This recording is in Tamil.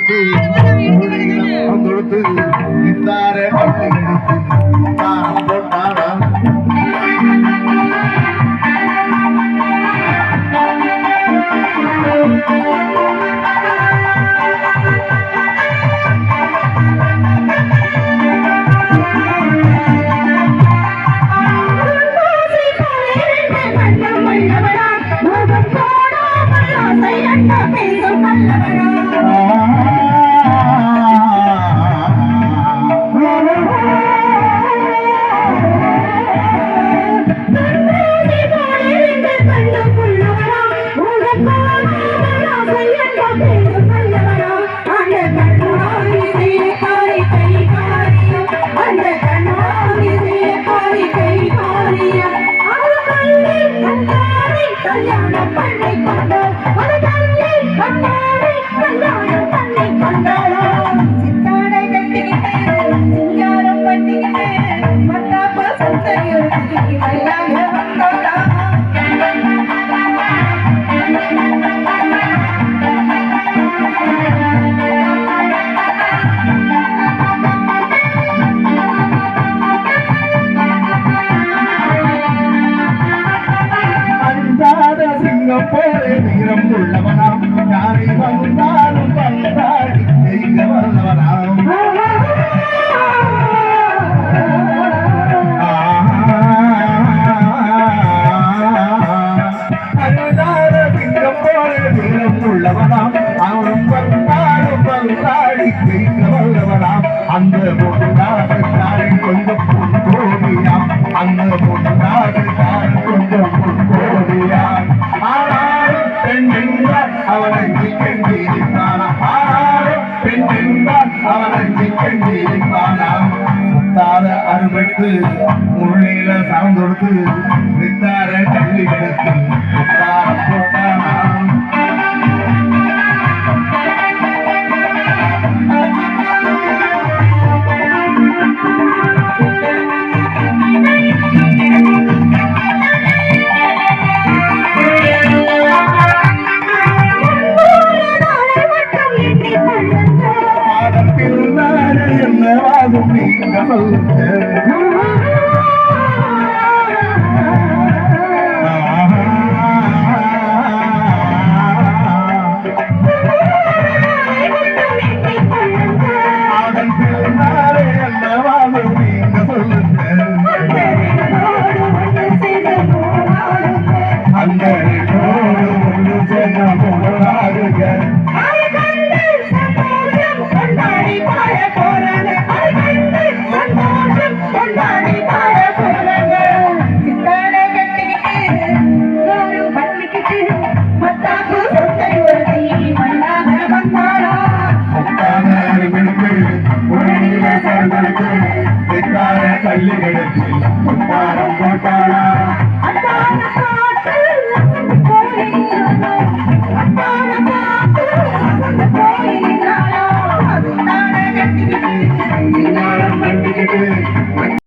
கொடுத்து கொடுத்து இந்தார போட்டானா போலே வீரம் உள்ளவனாம் யாரை வந்தாலும் பந்தாடி செய்ய வல்லவனாம் அழுதார சிங்கம் போலே வீரம் உள்ளவனாம் அவனும் வந்தாலும் பந்தாடி செய்ய வல்லவனாம் அந்த பொன்னாக கொஞ்சம் பொன்கோடியாம் அந்த பொன்னாக கொஞ்சம் பொன்கோடியாம் அவனை கண்டிருப்பானா அவனை கண்டிருப்பானா முத்தார அறுபட்டு முள்ளில சார்ந்தொடுத்து வித்தார கல்வி கிடத்து முத்தார போட்டானா கல்வி கிடச்சி போட்டானா